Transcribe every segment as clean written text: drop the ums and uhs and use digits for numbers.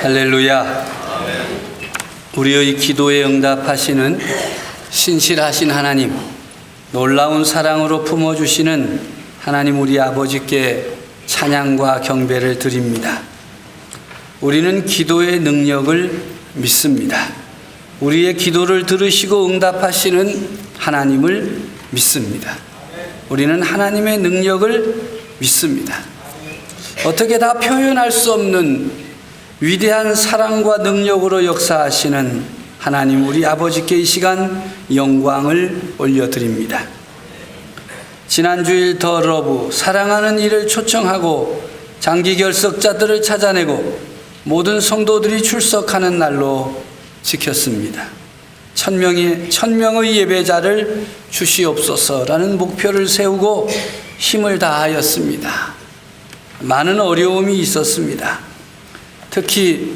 할렐루야. 우리의 기도에 응답하시는 신실하신 하나님, 놀라운 사랑으로 품어주시는 하나님 우리 아버지께 찬양과 경배를 드립니다. 우리는 기도의 능력을 믿습니다. 우리의 기도를 들으시고 응답하시는 하나님을 믿습니다. 우리는 하나님의 능력을 믿습니다. 어떻게 다 표현할 수 없는 위대한 사랑과 능력으로 역사하시는 하나님 우리 아버지께 이 시간 영광을 올려드립니다. 지난주일 더 러브 사랑하는 이를 초청하고 장기 결석자들을 찾아내고 모든 성도들이 출석하는 날로 지켰습니다. 1000명의 예배자를 주시옵소서라는 목표를 세우고 힘을 다하였습니다. 많은 어려움이 있었습니다. 특히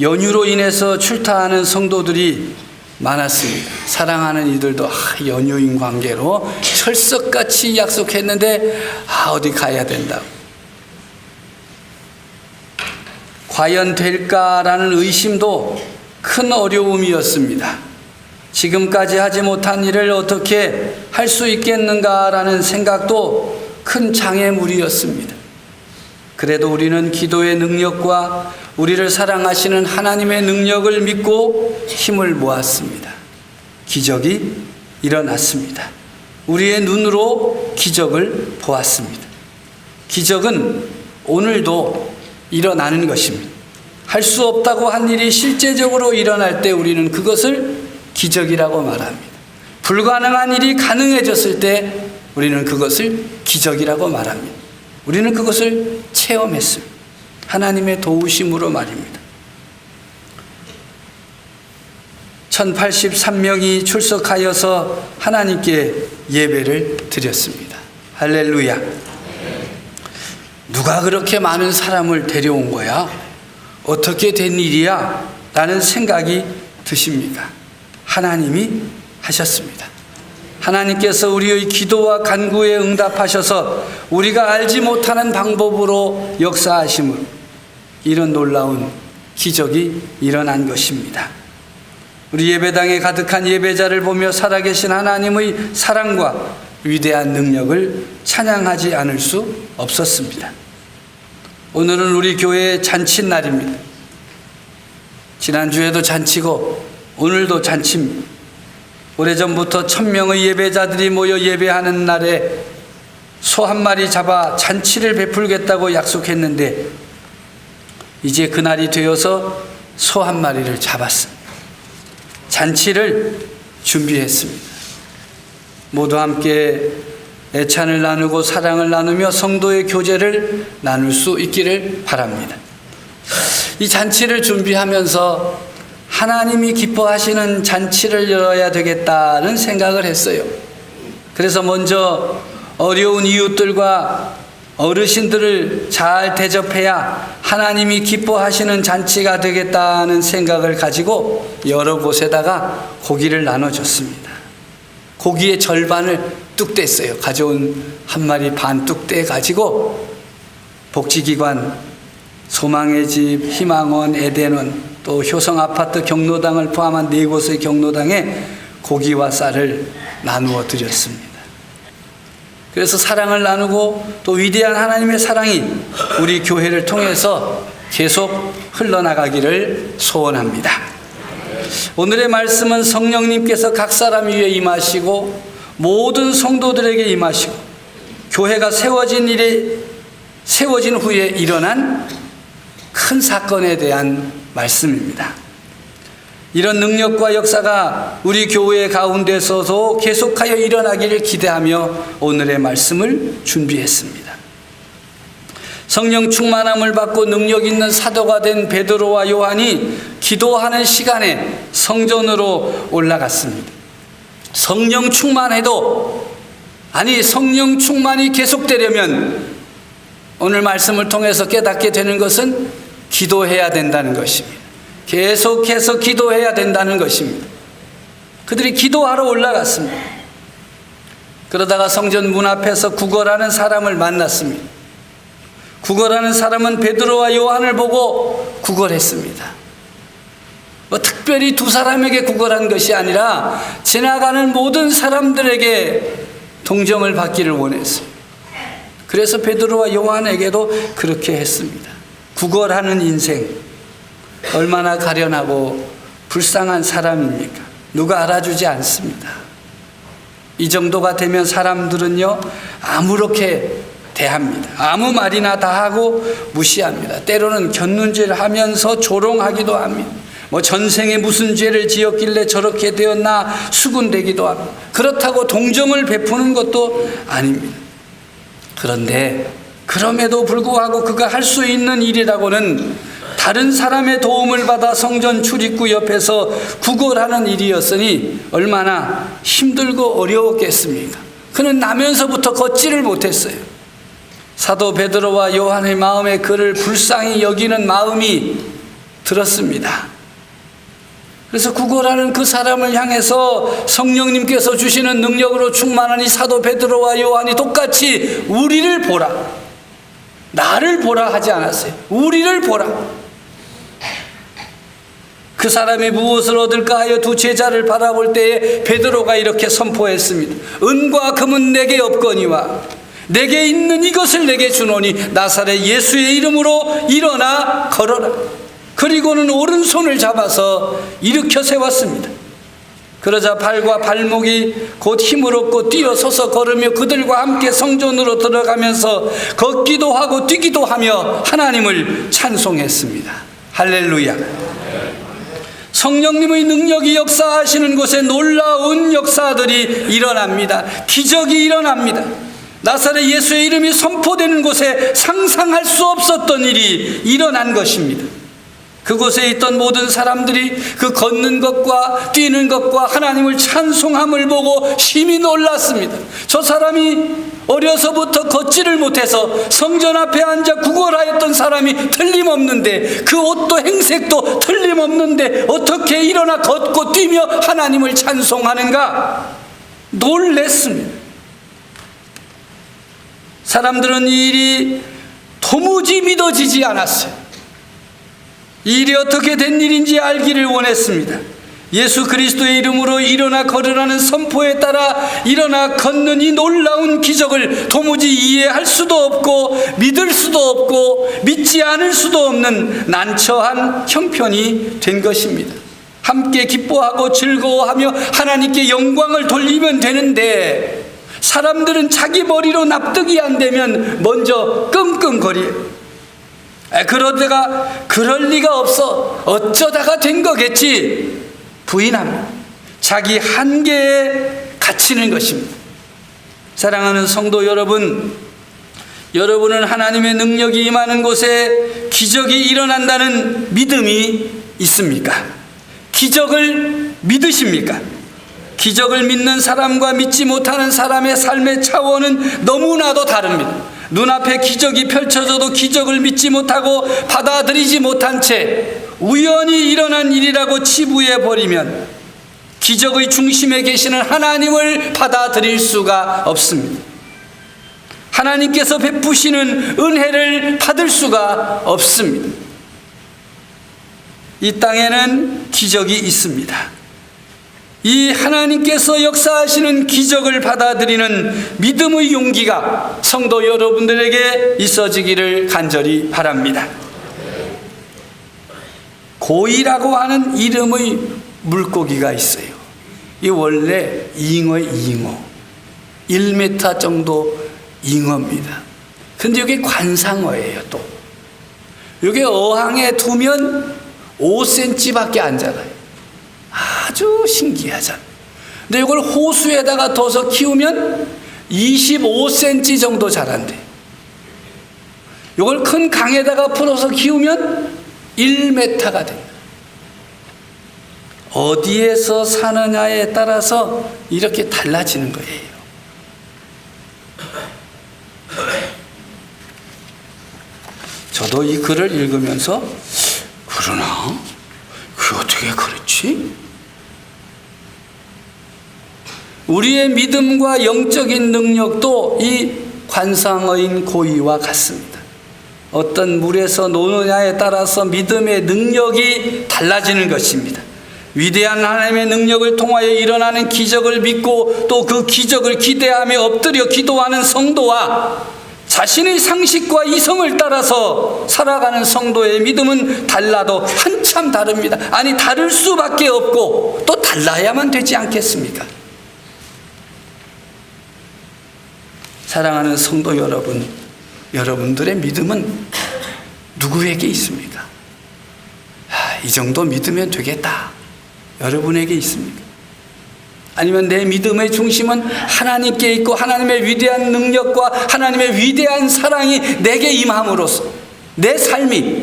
연휴로 인해서 출타하는 성도들이 많았습니다. 사랑하는 이들도 연휴인 관계로 철석같이 약속했는데 어디 가야 된다고. 과연 될까라는 의심도 큰 어려움이었습니다. 지금까지 하지 못한 일을 어떻게 할 수 있겠는가라는 생각도 큰 장애물이었습니다. 그래도 우리는 기도의 능력과 우리를 사랑하시는 하나님의 능력을 믿고 힘을 모았습니다. 기적이 일어났습니다. 우리의 눈으로 기적을 보았습니다. 기적은 오늘도 일어나는 것입니다. 할 수 없다고 한 일이 실제적으로 일어날 때 우리는 그것을 기적이라고 말합니다. 불가능한 일이 가능해졌을 때 우리는 그것을 기적이라고 말합니다. 우리는 그것을 체험했습니다. 하나님의 도우심으로 말입니다. 1083명이 출석하여서 하나님께 예배를 드렸습니다. 할렐루야. 누가 그렇게 많은 사람을 데려온 거야? 어떻게 된 일이야? 라는 생각이 드십니까? 하나님이 하셨습니다. 하나님께서 우리의 기도와 간구에 응답하셔서 우리가 알지 못하는 방법으로 역사하심으로 이런 놀라운 기적이 일어난 것입니다. 우리 예배당에 가득한 예배자를 보며 살아계신 하나님의 사랑과 위대한 능력을 찬양하지 않을 수 없었습니다. 오늘은 우리 교회의 잔칫날입니다. 지난주에도 잔치고 오늘도 잔치입니다. 오래전부터 1000명의 예배자들이 모여 예배하는 날에 소 한 마리 잡아 잔치를 베풀겠다고 약속했는데 이제 그날이 되어서 소 한 마리를 잡았습니다. 잔치를 준비했습니다. 모두 함께 애찬을 나누고 사랑을 나누며 성도의 교제를 나눌 수 있기를 바랍니다. 이 잔치를 준비하면서 하나님이 기뻐하시는 잔치를 열어야 되겠다는 생각을 했어요. 그래서 먼저 어려운 이웃들과 어르신들을 잘 대접해야 하나님이 기뻐하시는 잔치가 되겠다는 생각을 가지고 여러 곳에다가 고기를 나눠줬습니다. 고기의 절반을 뚝 뗐어요. 가져온 한 마리 반 뚝 떼가지고 복지기관, 소망의 집, 희망원, 에덴원, 또 효성아파트 경로당을 포함한 4곳의 경로당에 고기와 쌀을 나누어 드렸습니다. 그래서 사랑을 나누고 또 위대한 하나님의 사랑이 우리 교회를 통해서 계속 흘러나가기를 소원합니다. 오늘의 말씀은 성령님께서 각 사람 위에 임하시고 모든 성도들에게 임하시고 교회가 세워진 후에 일어난 큰 사건에 대한 말씀입니다. 이런 능력과 역사가 우리 교회 가운데서도 계속하여 일어나기를 기대하며 오늘의 말씀을 준비했습니다. 성령 충만함을 받고 능력 있는 사도가 된 베드로와 요한이 기도하는 시간에 성전으로 올라갔습니다. 성령 충만해도 성령 충만이 계속되려면 오늘 말씀을 통해서 깨닫게 되는 것은 기도해야 된다는 것입니다. 계속해서 기도해야 된다는 것입니다. 그들이 기도하러 올라갔습니다. 그러다가 성전 문 앞에서 구걸하는 사람을 만났습니다. 구걸하는 사람은 베드로와 요한을 보고 구걸했습니다. 뭐 특별히 두 사람에게 구걸한 것이 아니라 지나가는 모든 사람들에게 동정을 받기를 원했습니다. 그래서 베드로와 요한에게도 그렇게 했습니다. 구걸하는 인생 얼마나 가련하고 불쌍한 사람입니까? 누가 알아주지 않습니다. 이 정도가 되면 사람들은요 아무렇게 대합니다. 아무 말이나 다 하고 무시합니다. 때로는 곁눈질하면서 조롱하기도 합니다. 뭐 전생에 무슨 죄를 지었길래 저렇게 되었나 수군대기도 합니다. 그렇다고 동정을 베푸는 것도 아닙니다. 그런데 그럼에도 불구하고 그가 할 수 있는 일이라고는 다른 사람의 도움을 받아 성전 출입구 옆에서 구걸하는 일이었으니 얼마나 힘들고 어려웠겠습니까? 그는 나면서부터 걷지를 못했어요. 사도 베드로와 요한의 마음에 그를 불쌍히 여기는 마음이 들었습니다. 그래서 구걸하는 그 사람을 향해서 성령님께서 주시는 능력으로 충만한 이 사도 베드로와 요한이 똑같이 우리를 보라, 나를 보라 하지 않았어요. 우리를 보라. 그 사람이 무엇을 얻을까 하여 두 제자를 바라볼 때에 베드로가 이렇게 선포했습니다. 은과 금은 내게 없거니와 내게 있는 이것을 내게 주노니 나사렛 예수의 이름으로 일어나 걸어라. 그리고는 오른손을 잡아서 일으켜 세웠습니다. 그러자 발과 발목이 곧 힘을 얻고 뛰어서서 걸으며 그들과 함께 성전으로 들어가면서 걷기도 하고 뛰기도 하며 하나님을 찬송했습니다. 할렐루야. 성령님의 능력이 역사하시는 곳에 놀라운 역사들이 일어납니다. 기적이 일어납니다. 나사렛 예수의 이름이 선포되는 곳에 상상할 수 없었던 일이 일어난 것입니다. 그곳에 있던 모든 사람들이 그 걷는 것과 뛰는 것과 하나님을 찬송함을 보고 심히 놀랐습니다. 저 사람이 어려서부터 걷지를 못해서 성전 앞에 앉아 구걸하였던 사람이 틀림없는데 그 옷도 행색도 틀림없는데 어떻게 일어나 걷고 뛰며 하나님을 찬송하는가? 놀랬습니다. 사람들은 이 일이 도무지 믿어지지 않았어요. 이 일이 어떻게 된 일인지 알기를 원했습니다. 예수 그리스도의 이름으로 일어나 걸으라는 선포에 따라 일어나 걷는 이 놀라운 기적을 도무지 이해할 수도 없고 믿을 수도 없고 믿지 않을 수도 없는 난처한 형편이 된 것입니다. 함께 기뻐하고 즐거워하며 하나님께 영광을 돌리면 되는데 사람들은 자기 머리로 납득이 안 되면 먼저 끙끙거려요. 그러다가 그럴 리가 없어, 어쩌다가 된 거겠지 부인합니다. 자기 한계에 갇히는 것입니다. 사랑하는 성도 여러분, 여러분은 하나님의 능력이 임하는 곳에 기적이 일어난다는 믿음이 있습니까? 기적을 믿으십니까? 기적을 믿는 사람과 믿지 못하는 사람의 삶의 차원은 너무나도 다릅니다. 눈앞에 기적이 펼쳐져도 기적을 믿지 못하고 받아들이지 못한 채 우연히 일어난 일이라고 치부해버리면 기적의 중심에 계시는 하나님을 받아들일 수가 없습니다. 하나님께서 베푸시는 은혜를 받을 수가 없습니다. 이 땅에는 기적이 있습니다. 이 하나님께서 역사하시는 기적을 받아들이는 믿음의 용기가 성도 여러분들에게 있어지기를 간절히 바랍니다. 고이라고 하는 이름의 물고기가 있어요. 이 원래 잉어의 잉어, 1m 정도 잉어입니다. 근데 이게 관상어예요. 또 이게 어항에 두면 5cm밖에 안 자라요. 아주 신기하잖아요. 근데 이걸 호수에다가 둬서 키우면 25cm 정도 자란대. 이걸 큰 강에다가 풀어서 키우면 1m가 됩니다. 어디에서 사느냐에 따라서 이렇게 달라지는 거예요. 저도 이 글을 읽으면서 그러나? 그게 어떻게 그렇지? 우리의 믿음과 영적인 능력도 이 관상어인 고이와 같습니다. 어떤 물에서 노느냐에 따라서 믿음의 능력이 달라지는 것입니다. 위대한 하나님의 능력을 통하여 일어나는 기적을 믿고 또 그 기적을 기대하며 엎드려 기도하는 성도와 자신의 상식과 이성을 따라서 살아가는 성도의 믿음은 달라도 한참 다릅니다. 아니, 다를 수밖에 없고 또 달라야만 되지 않겠습니까? 사랑하는 성도 여러분, 여러분들의 믿음은 누구에게 있습니까? 이 정도 믿으면 되겠다. 여러분에게 있습니까? 아니면 내 믿음의 중심은 하나님께 있고 하나님의 위대한 능력과 하나님의 위대한 사랑이 내게 임함으로써 내 삶이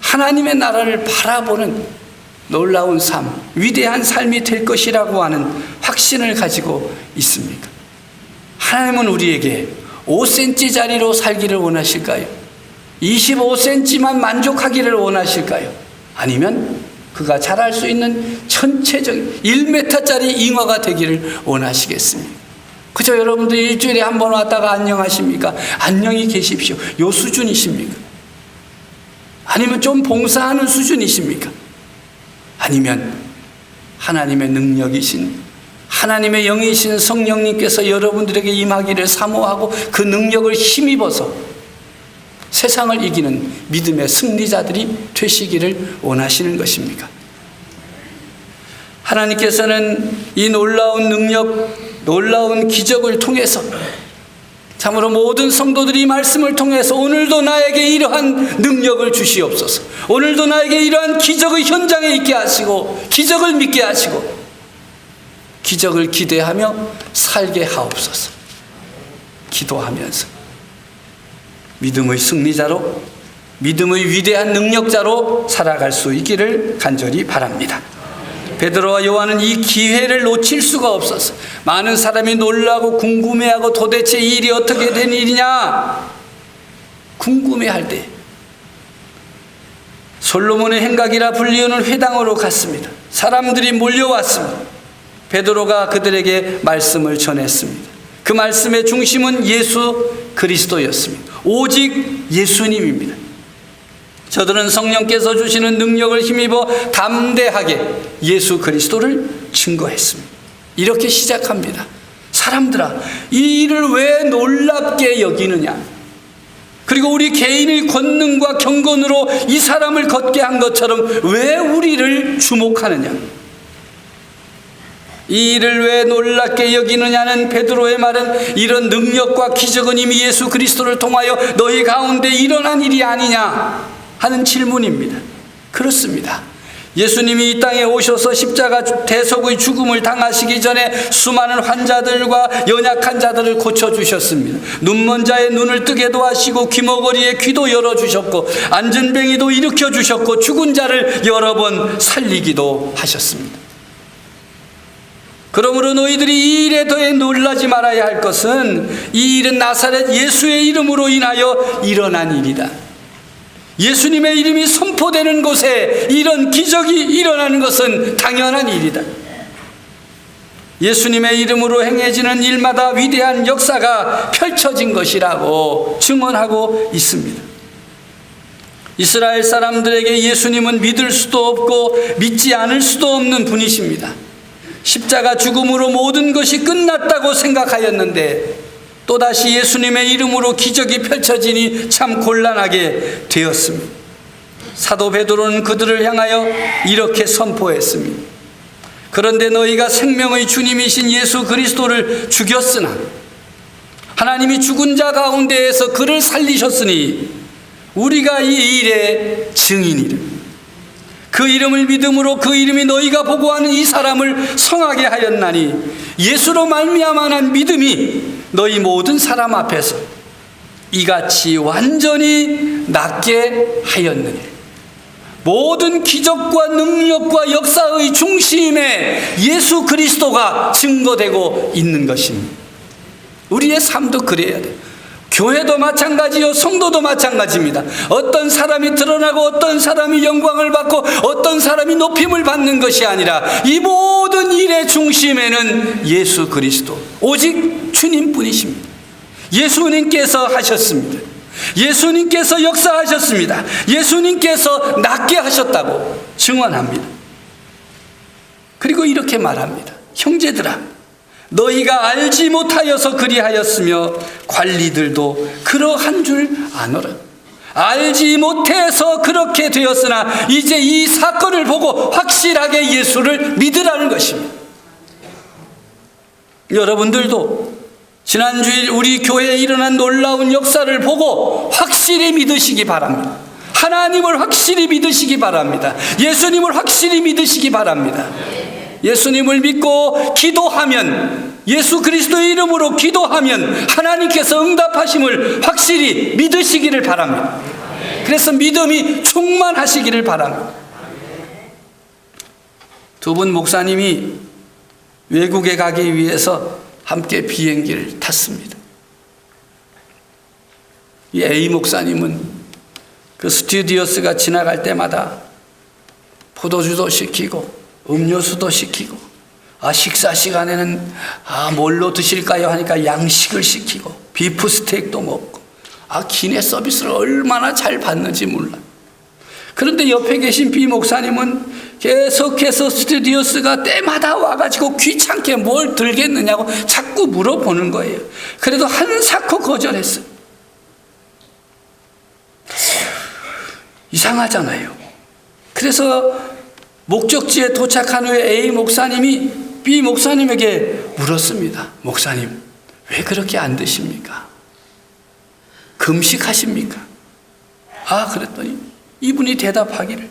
하나님의 나라를 바라보는 놀라운 삶, 위대한 삶이 될 것이라고 하는 확신을 가지고 있습니까? 하나님은 우리에게 5cm짜리로 살기를 원하실까요? 25cm만 만족하기를 원하실까요? 아니면 그가 자랄 수 있는 전체적인 1m짜리 잉어가 되기를 원하시겠습니까? 그저 여러분들 일주일에 한 번 왔다가 안녕하십니까? 안녕히 계십시오. 요 수준이십니까? 아니면 좀 봉사하는 수준이십니까? 아니면 하나님의 능력이신, 하나님의 영이신 성령님께서 여러분들에게 임하기를 사모하고 그 능력을 힘입어서 세상을 이기는 믿음의 승리자들이 되시기를 원하시는 것입니까? 하나님께서는 이 놀라운 능력, 놀라운 기적을 통해서 참으로 모든 성도들이 이 말씀을 통해서 오늘도 나에게 이러한 능력을 주시옵소서, 오늘도 나에게 이러한 기적의 현장에 있게 하시고 기적을 믿게 하시고 기적을 기대하며 살게 하옵소서. 기도하면서 믿음의 승리자로, 믿음의 위대한 능력자로 살아갈 수 있기를 간절히 바랍니다. 베드로와 요한은 이 기회를 놓칠 수가 없었어. 많은 사람이 놀라고 궁금해하고 도대체 이 일이 어떻게 된 일이냐 궁금해할 때 솔로몬의 행각이라 불리우는 회당으로 갔습니다. 사람들이 몰려왔습니다. 베드로가 그들에게 말씀을 전했습니다. 그 말씀의 중심은 예수 그리스도였습니다. 오직 예수님입니다. 저들은 성령께서 주시는 능력을 힘입어 담대하게 예수 그리스도를 증거했습니다. 이렇게 시작합니다. 사람들아, 이 일을 왜 놀랍게 여기느냐? 그리고 우리 개인의 권능과 경건으로 이 사람을 걷게 한 것처럼 왜 우리를 주목하느냐? 이 일을 왜 놀랍게 여기느냐는 베드로의 말은 이런 능력과 기적은 이미 예수 그리스도를 통하여 너희 가운데 일어난 일이 아니냐 하는 질문입니다. 그렇습니다. 예수님이 이 땅에 오셔서 십자가 대속의 죽음을 당하시기 전에 수많은 환자들과 연약한 자들을 고쳐주셨습니다. 눈먼 자의 눈을 뜨게도 하시고 귀머거리의 귀도 열어주셨고 안전뱅이도 일으켜주셨고 죽은 자를 여러 번 살리기도 하셨습니다. 그러므로 너희들이 이 일에 더해 놀라지 말아야 할 것은 이 일은 나사렛 예수의 이름으로 인하여 일어난 일이다. 예수님의 이름이 선포되는 곳에 이런 기적이 일어나는 것은 당연한 일이다. 예수님의 이름으로 행해지는 일마다 위대한 역사가 펼쳐진 것이라고 증언하고 있습니다. 이스라엘 사람들에게 예수님은 믿을 수도 없고 믿지 않을 수도 없는 분이십니다. 십자가 죽음으로 모든 것이 끝났다고 생각하였는데 또다시 예수님의 이름으로 기적이 펼쳐지니 참 곤란하게 되었습니다. 사도 베드로는 그들을 향하여 이렇게 선포했습니다. 그런데 너희가 생명의 주님이신 예수 그리스도를 죽였으나 하나님이 죽은 자 가운데에서 그를 살리셨으니 우리가 이 일의 증인이라. 그 이름을 믿음으로 그 이름이 너희가 보고하는 이 사람을 성하게 하였나니 예수로 말미암아 난 믿음이 너희 모든 사람 앞에서 이같이 완전히 낫게 하였느니. 모든 기적과 능력과 역사의 중심에 예수 그리스도가 증거되고 있는 것입니다. 우리의 삶도 그래야 돼요. 교회도 마찬가지요, 성도도 마찬가지입니다. 어떤 사람이 드러나고 어떤 사람이 영광을 받고 어떤 사람이 높임을 받는 것이 아니라 이 모든 일의 중심에는 예수 그리스도, 오직 주님뿐이십니다. 예수님께서 하셨습니다. 예수님께서 역사하셨습니다. 예수님께서 낫게 하셨다고 증언합니다. 그리고 이렇게 말합니다. 형제들아, 너희가 알지 못하여서 그리하였으며 관리들도 그러한 줄 아노라. 알지 못해서 그렇게 되었으나 이제 이 사건을 보고 확실하게 예수를 믿으라는 것입니다. 여러분들도 지난주일 우리 교회에 일어난 놀라운 역사를 보고 확실히 믿으시기 바랍니다. 하나님을 확실히 믿으시기 바랍니다. 예수님을 확실히 믿으시기 바랍니다. 예수님을 믿고 기도하면, 예수 그리스도의 이름으로 기도하면 하나님께서 응답하심을 확실히 믿으시기를 바랍니다. 그래서 믿음이 충만하시기를 바랍니다. 두 분 목사님이 외국에 가기 위해서 함께 비행기를 탔습니다. 이 A 목사님은 그 스튜디오스가 지나갈 때마다 포도주도 시키고 음료수도 시키고, 식사 시간에는 뭘로 드실까요 하니까 양식을 시키고 비프 스테이크도 먹고, 기내 서비스를 얼마나 잘 받는지 몰라. 그런데 옆에 계신 B 목사님은 계속해서 스튜디오스가 때마다 와가지고 귀찮게 뭘 들겠느냐고 자꾸 물어보는 거예요. 그래도 한사코 거절했어요. 이상하잖아요. 그래서 목적지에 도착한 후에 A 목사님이 B 목사님에게 물었습니다. 목사님, 왜 그렇게 안 드십니까? 금식하십니까? 그랬더니 이분이 대답하기를,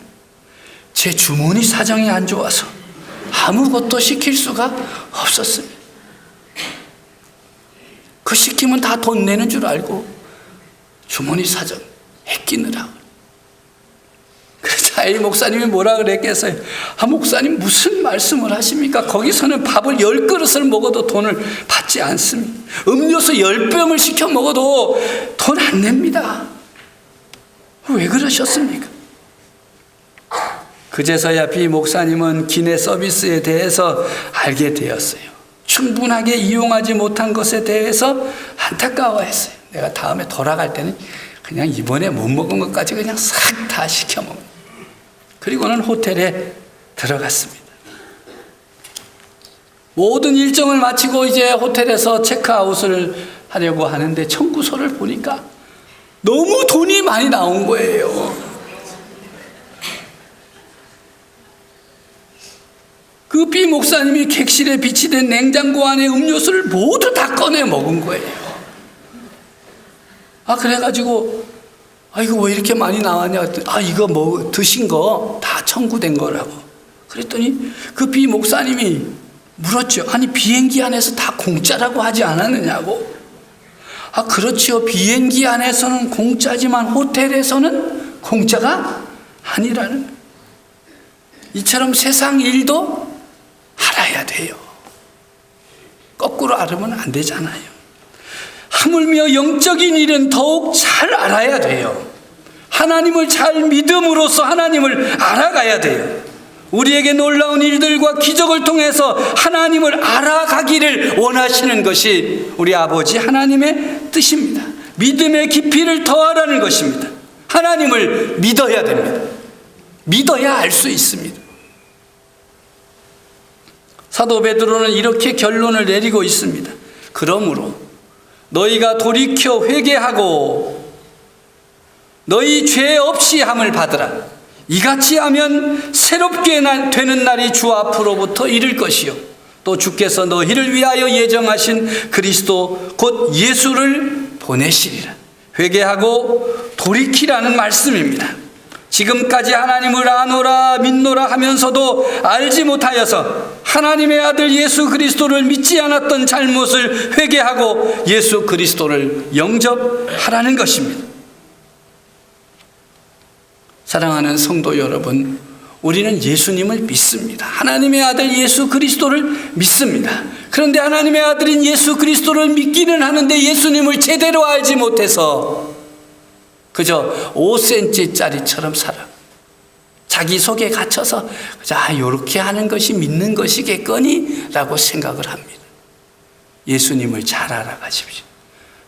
제 주머니 사정이 안 좋아서 아무것도 시킬 수가 없었습니다. 그 시키면 다 돈 내는 줄 알고 주머니 사정 아끼느라고. 그래서 A 목사님이 뭐라 그랬겠어요? 목사님 무슨 말씀을 하십니까? 거기서는 밥을 10그릇을 먹어도 돈을 받지 않습니다. 음료수 10병을 시켜 먹어도 돈 안 냅니다. 왜 그러셨습니까? 그제서야 B 목사님은 기내 서비스에 대해서 알게 되었어요. 충분하게 이용하지 못한 것에 대해서 안타까워했어요. 내가 다음에 돌아갈 때는 그냥 이번에 못 먹은 것까지 그냥 싹 다 시켜 먹는. 그리고는 호텔에 들어갔습니다. 모든 일정을 마치고 이제 호텔에서 체크아웃을 하려고 하는데 청구서를 보니까 너무 돈이 많이 나온 거예요. 그 B 목사님이 객실에 비치된 냉장고 안에 음료수를 모두 다 꺼내 먹은 거예요. 그래가지고 이거 왜 이렇게 많이 나왔냐 했더니 이거 뭐 드신 거 다 청구된 거라고. 그랬더니 그 B 목사님이 물었죠. 아니 비행기 안에서 다 공짜라고 하지 않았느냐고. 그렇지요. 비행기 안에서는 공짜지만 호텔에서는 공짜가 아니라는. 이처럼 세상 일도 알아야 돼요. 거꾸로 알으면 안 되잖아요. 하물며 영적인 일은 더욱 잘 알아야 돼요. 하나님을 잘 믿음으로써 하나님을 알아가야 돼요. 우리에게 놀라운 일들과 기적을 통해서 하나님을 알아가기를 원하시는 것이 우리 아버지 하나님의 뜻입니다. 믿음의 깊이를 더하라는 것입니다. 하나님을 믿어야 됩니다. 믿어야 알 수 있습니다. 사도 베드로는 이렇게 결론을 내리고 있습니다. 그러므로 너희가 돌이켜 회개하고 너희 죄 없이 함을 받으라. 이같이 하면 새롭게 되는 날이 주 앞으로부터 이를 것이요 또 주께서 너희를 위하여 예정하신 그리스도 곧 예수를 보내시리라. 회개하고 돌이키라는 말씀입니다. 지금까지 하나님을 아노라 믿노라 하면서도 알지 못하여서 하나님의 아들 예수 그리스도를 믿지 않았던 잘못을 회개하고 예수 그리스도를 영접하라는 것입니다. 사랑하는 성도 여러분, 우리는 예수님을 믿습니다. 하나님의 아들 예수 그리스도를 믿습니다. 그런데 하나님의 아들인 예수 그리스도를 믿기는 하는데 예수님을 제대로 알지 못해서 그저 5cm짜리처럼 살아. 자기 속에 갇혀서 이렇게 하는 것이 믿는 것이겠거니 라고 생각을 합니다. 예수님을 잘 알아가십시오.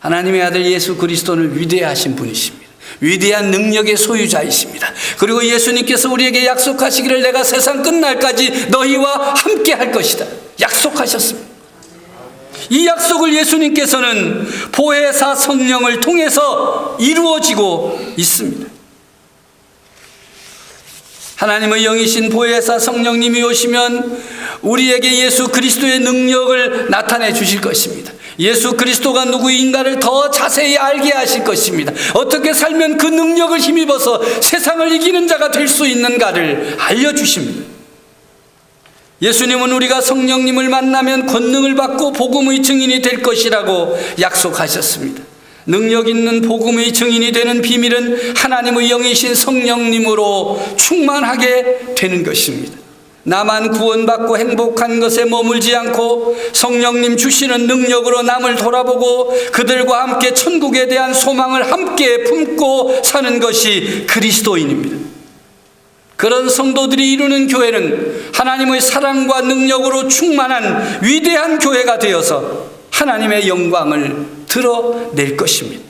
하나님의 아들 예수 그리스도는 위대하신 분이십니다. 위대한 능력의 소유자이십니다. 그리고 예수님께서 우리에게 약속하시기를 내가 세상 끝날까지 너희와 함께 할 것이다 약속하셨습니다. 이 약속을 예수님께서는 보혜사 성령을 통해서 이루어지고 있습니다. 하나님의 영이신 보혜사 성령님이 오시면 우리에게 예수 그리스도의 능력을 나타내 주실 것입니다. 예수 그리스도가 누구인가를 더 자세히 알게 하실 것입니다. 어떻게 살면 그 능력을 힘입어서 세상을 이기는 자가 될 수 있는가를 알려주십니다. 예수님은 우리가 성령님을 만나면 권능을 받고 복음의 증인이 될 것이라고 약속하셨습니다. 능력 있는 복음의 증인이 되는 비밀은 하나님의 영이신 성령님으로 충만하게 되는 것입니다. 나만 구원받고 행복한 것에 머물지 않고 성령님 주시는 능력으로 남을 돌아보고 그들과 함께 천국에 대한 소망을 함께 품고 사는 것이 그리스도인입니다. 그런 성도들이 이루는 교회는 하나님의 사랑과 능력으로 충만한 위대한 교회가 되어서 하나님의 영광을 드러낼 것입니다.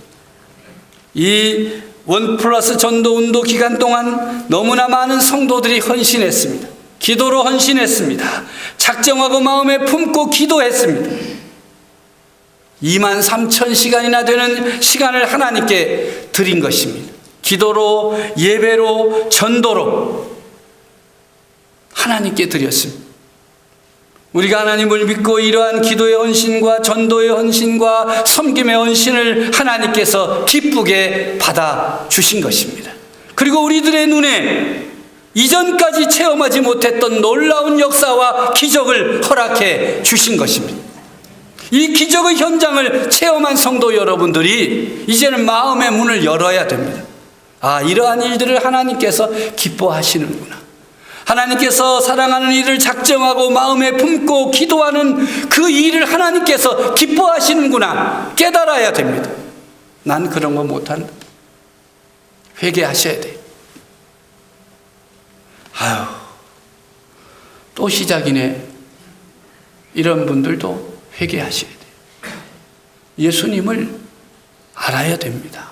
이 1+ 전도 운동 기간 동안 너무나 많은 성도들이 헌신했습니다. 기도로 헌신했습니다. 작정하고 마음에 품고 기도했습니다. 23,000시간이나 되는 시간을 하나님께 드린 것입니다. 기도로, 예배로, 전도로 하나님께 드렸습니다. 우리가 하나님을 믿고 이러한 기도의 헌신과 전도의 헌신과 섬김의 헌신을 하나님께서 기쁘게 받아주신 것입니다. 그리고 우리들의 눈에 이전까지 체험하지 못했던 놀라운 역사와 기적을 허락해 주신 것입니다. 이 기적의 현장을 체험한 성도 여러분들이 이제는 마음의 문을 열어야 됩니다. 이러한 일들을 하나님께서 기뻐하시는구나. 하나님께서 사랑하는 일을 작정하고 마음에 품고 기도하는 그 일을 하나님께서 기뻐하시는구나 깨달아야 됩니다. 난 그런 거 못한다. 회개하셔야 돼요. 또 시작이네. 이런 분들도 회개하셔야 돼요. 예수님을 알아야 됩니다.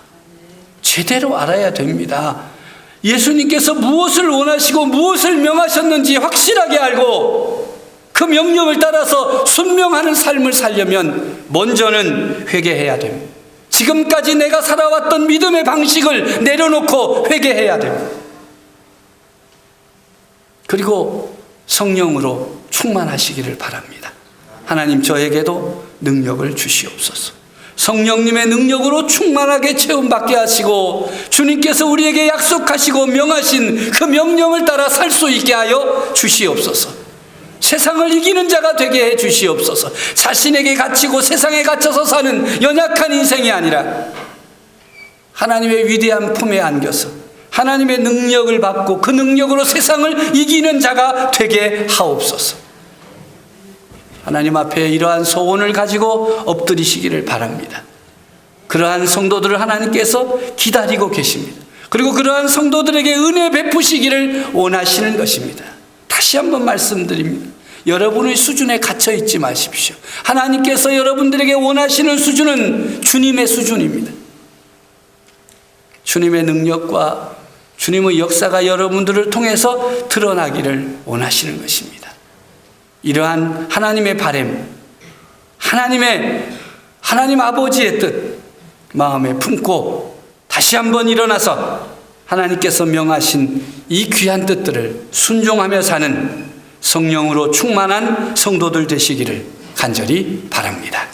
제대로 알아야 됩니다. 예수님께서 무엇을 원하시고 무엇을 명하셨는지 확실하게 알고 그 명령을 따라서 순명하는 삶을 살려면 먼저는 회개해야 됩니다. 지금까지 내가 살아왔던 믿음의 방식을 내려놓고 회개해야 됩니다. 그리고 성령으로 충만하시기를 바랍니다. 하나님 저에게도 능력을 주시옵소서. 성령님의 능력으로 충만하게 체험받게 하시고 주님께서 우리에게 약속하시고 명하신 그 명령을 따라 살 수 있게 하여 주시옵소서. 세상을 이기는 자가 되게 해 주시옵소서. 자신에게 갇히고 세상에 갇혀서 사는 연약한 인생이 아니라 하나님의 위대한 품에 안겨서 하나님의 능력을 받고 그 능력으로 세상을 이기는 자가 되게 하옵소서. 하나님 앞에 이러한 소원을 가지고 엎드리시기를 바랍니다. 그러한 성도들을 하나님께서 기다리고 계십니다. 그리고 그러한 성도들에게 은혜 베푸시기를 원하시는 것입니다. 다시 한번 말씀드립니다. 여러분의 수준에 갇혀 있지 마십시오. 하나님께서 여러분들에게 원하시는 수준은 주님의 수준입니다. 주님의 능력과 주님의 역사가 여러분들을 통해서 드러나기를 원하시는 것입니다. 이러한 하나님의 바람, 하나님 아버지의 뜻 마음에 품고 다시 한번 일어나서 하나님께서 명하신 이 귀한 뜻들을 순종하며 사는 성령으로 충만한 성도들 되시기를 간절히 바랍니다.